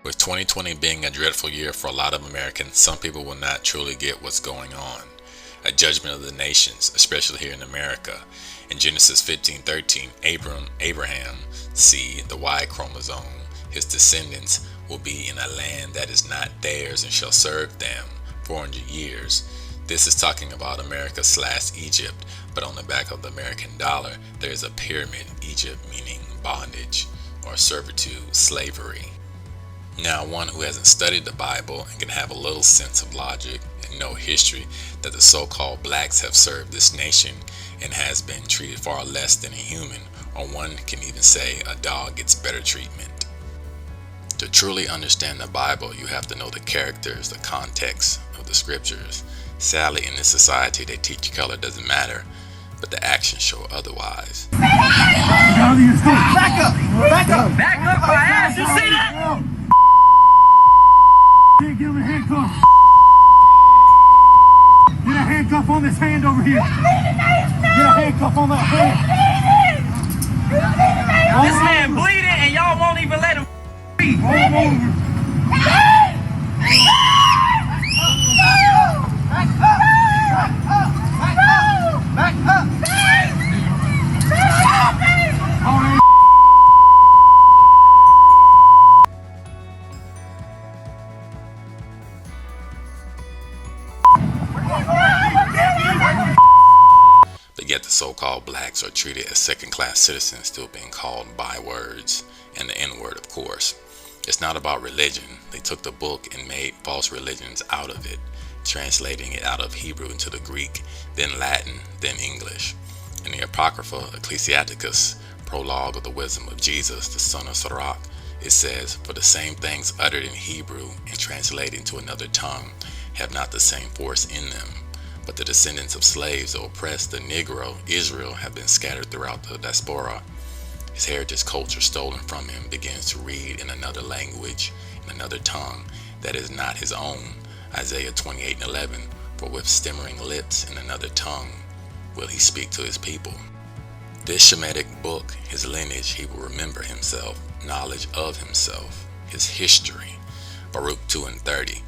With 2020 being a dreadful year for a lot of Americans, some people will not truly get what's going on. A judgment of the nations, especially here in America. In Genesis 15:13, Abraham seed, the Y chromosome, his descendants will be in a land that is not theirs and shall serve them 400 years. This is talking about America / Egypt, but on the back of the American dollar, there is a pyramid, Egypt meaning bondage or servitude, slavery. Now, one who hasn't studied the Bible and can have a little sense of logic and know history that the so-called blacks have served this nation and has been treated far less than a human, or one can even say a dog gets better treatment. To truly understand the Bible, you have to know the characters, the context of the scriptures. Sadly, in this society, they teach color doesn't matter, but the actions show otherwise. Back up! Back up! Back up my ass! You see that? Give him a handcuff. Get a handcuff on this hand over here. Get a handcuff on that hand. This man bleeding and y'all won't even let him breathe. Roll over. Back up! But yet the so-called blacks are treated as second-class citizens, still being called bywords, and the N-word, of course. It's not about religion. They took the book and made false religions out of it, translating it out of Hebrew into the Greek, then Latin, then English. In the Apocrypha Ecclesiasticus, prologue of the wisdom of Jesus, the son of Sirach, it says, "For the same things uttered in Hebrew and translated into another tongue have not the same force in them. But the descendants of slaves who oppressed the Negro, Israel, have been scattered throughout the diaspora. His heritage culture stolen from him begins to read in another language, in another tongue that is not his own." Isaiah 28:11, "For with stammering lips in another tongue will he speak to his people." This Shemitic book, his lineage, he will remember himself, knowledge of himself, his history. Baruch 2:30,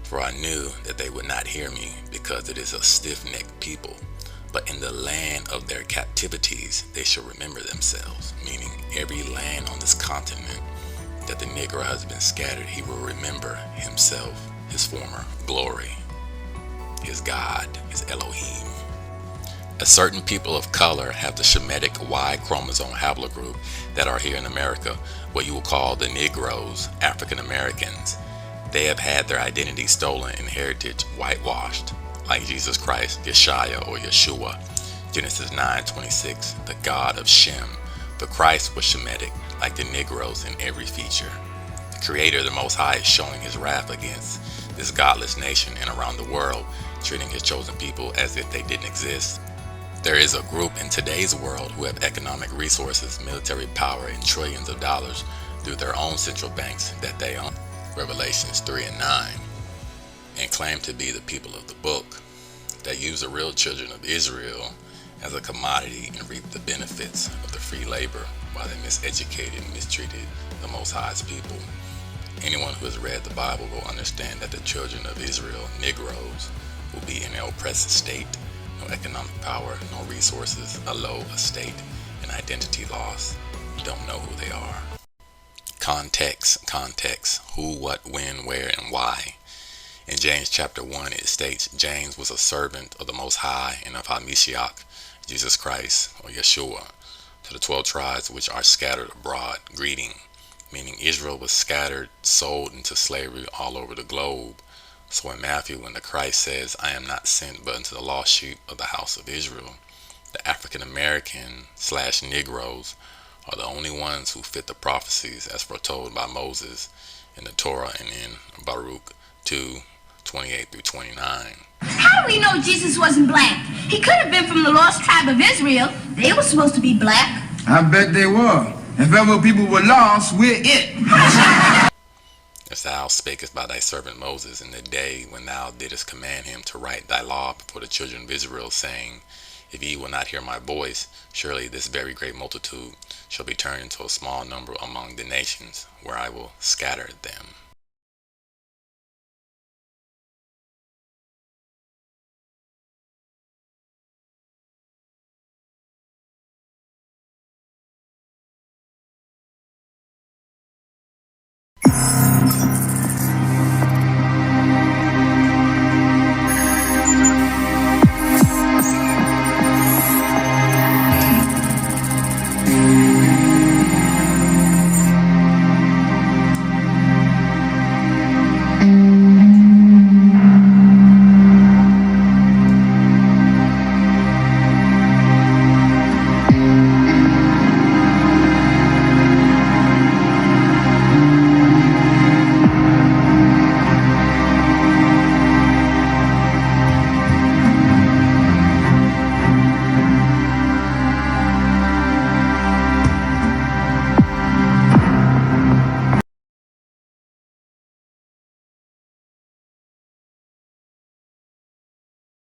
"For I knew that they would not hear me, because it is a stiff-necked people. But in the land of their captivities they shall remember themselves," meaning every land on this continent that the Negro has been scattered, he will remember himself, his former glory, his God, his Elohim. A certain people of color have the Shemitic Y chromosome haplogroup that are here in America, what you will call the Negroes, African Americans. They have had their identity stolen and heritage whitewashed, like Jesus Christ, Yashar'EL or Yeshua. Genesis 9:26, the God of Shem. The Christ was Shemitic, like the Negroes in every feature. The Creator, the Most High, is showing his wrath against this godless nation and around the world, treating his chosen people as if they didn't exist. There is a group in today's world who have economic resources, military power, and trillions of dollars through their own central banks that they own, Revelations 3:9, and claim to be the people of the book, that use the real children of Israel as a commodity and reap the benefits of the free labor while they miseducated and mistreated the Most High's people. Anyone who has read the Bible will understand that the children of Israel, Negroes, will be in an oppressive state. No economic power, no resources, a low estate, and identity loss. You don't know who they are. Context. Who, what, when, where, and why. In James chapter 1, it states, James was a servant of the Most High and of HaMashiach, Jesus Christ, or Yeshua, to the 12 tribes which are scattered abroad, greeting, meaning Israel was scattered, sold into slavery all over the globe. So in Matthew, when the Christ says, "I am not sent but unto the lost sheep of the house of Israel," the African American / Negroes are the only ones who fit the prophecies as foretold by Moses in the Torah and in Baruch 2:28-29. How do we know Jesus wasn't black? He could have been from the lost tribe of Israel. They were supposed to be black. I bet they were. If ever people were lost, we're it. As thou spakest by thy servant Moses in the day when thou didst command him to write thy law before the children of Israel, saying, If ye will not hear my voice, surely this very great multitude shall be turned into a small number among the nations, where I will scatter them.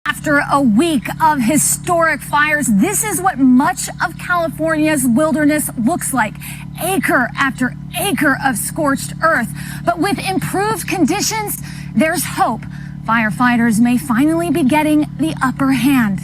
After a week of historic fires, this is what much of California's wilderness looks like. Acre after acre of scorched earth. But with improved conditions, there's hope. Firefighters may finally be getting the upper hand.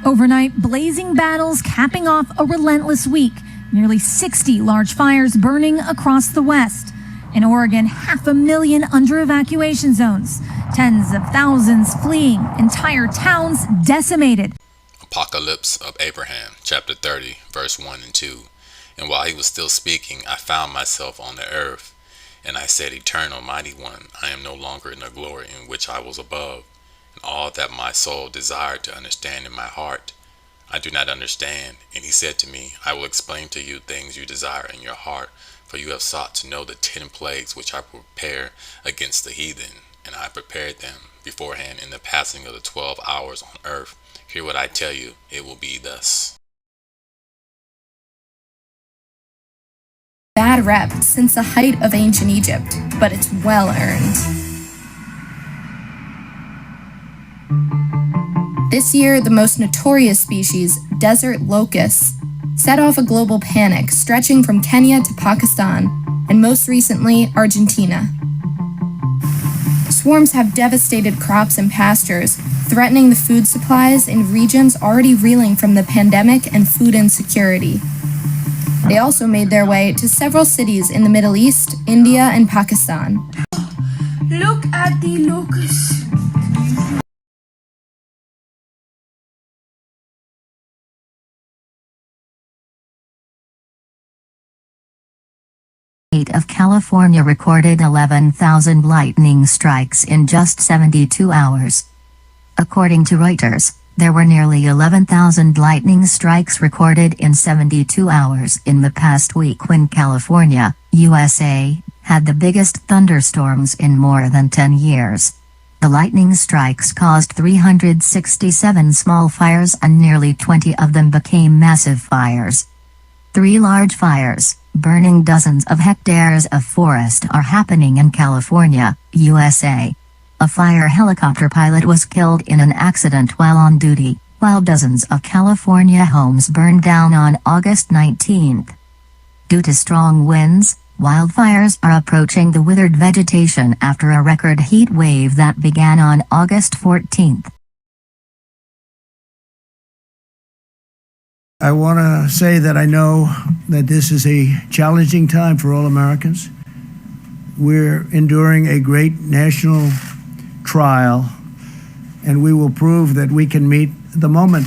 Overnight, blazing battles capping off a relentless week. Nearly 60 large fires burning across the West. In Oregon, 500,000 under evacuation zones. Tens of thousands fleeing, entire towns decimated. Apocalypse of Abraham, chapter 30, verse 1 and 2. And while he was still speaking, I found myself on the earth. And I said, Eternal, mighty one, I am no longer in the glory in which I was above. And all that my soul desired to understand in my heart, I do not understand. And he said to me, I will explain to you things you desire in your heart. For you have sought to know the 10 plagues which I prepare against the heathen. And I prepared them beforehand in the passing of the 12 hours on earth. Hear what I tell you, it will be thus. Bad rep since the height of ancient Egypt, but it's well earned. This year, the most notorious species, desert locusts, set off a global panic stretching from Kenya to Pakistan, and most recently, Argentina. Swarms have devastated crops and pastures, threatening the food supplies in regions already reeling from the pandemic and food insecurity. They also made their way to several cities in the Middle East, India, and Pakistan. Look at the locusts. State of California recorded 11,000 lightning strikes in just 72 hours. According to Reuters, there were nearly 11,000 lightning strikes recorded in 72 hours in the past week when California, USA, had the biggest thunderstorms in more than 10 years. The lightning strikes caused 367 small fires and nearly 20 of them became massive fires. 3 large fires, burning dozens of hectares of forest, are happening in California, USA. A fire helicopter pilot was killed in an accident while on duty, while dozens of California homes burned down on August 19th. Due to strong winds, wildfires are approaching the withered vegetation after a record heat wave that began on August 14th. I want to say that I know that this is a challenging time for all Americans. We're enduring a great national trial, and we will prove that we can meet the moment.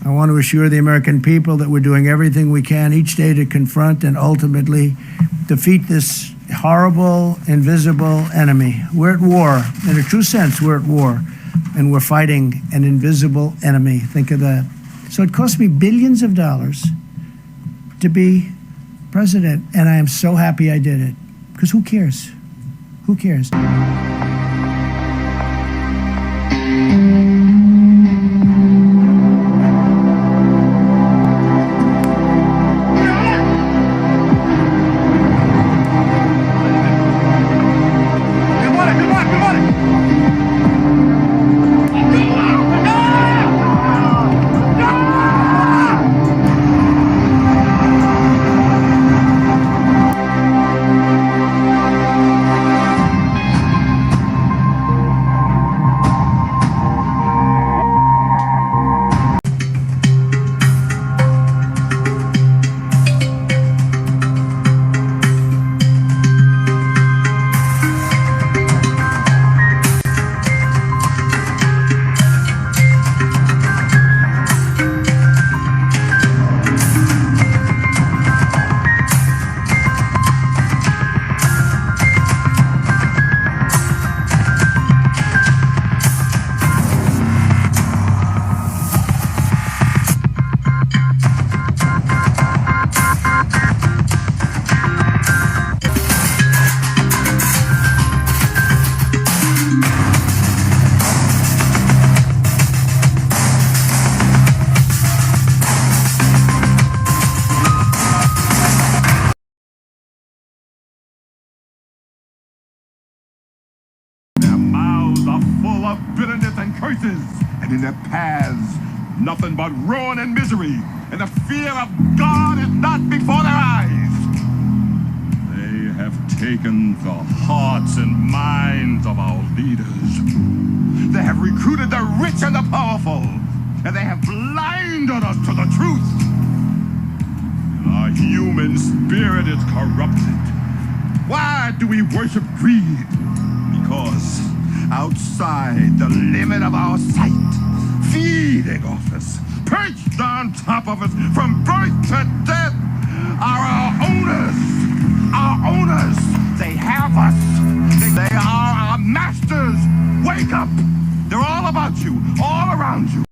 I want to assure the American people that we're doing everything we can each day to confront and ultimately defeat this horrible, invisible enemy. We're at war. In a true sense, we're at war, and we're fighting an invisible enemy. Think of that. So it cost me billions of dollars to be president, and I am so happy I did it. Because who cares? Who cares? their paths nothing but ruin and misery, and the fear of God is not before their eyes. They have taken the hearts and minds of our leaders. They have recruited the rich and the powerful, and they have blinded us to the truth. Our human spirit is corrupted. Why do we worship greed? Because outside the limit of our sight, feeding off us, perched on top of us from birth to death, are our owners. Our owners. They have us. They are our masters. Wake up. They're all about you, all around you.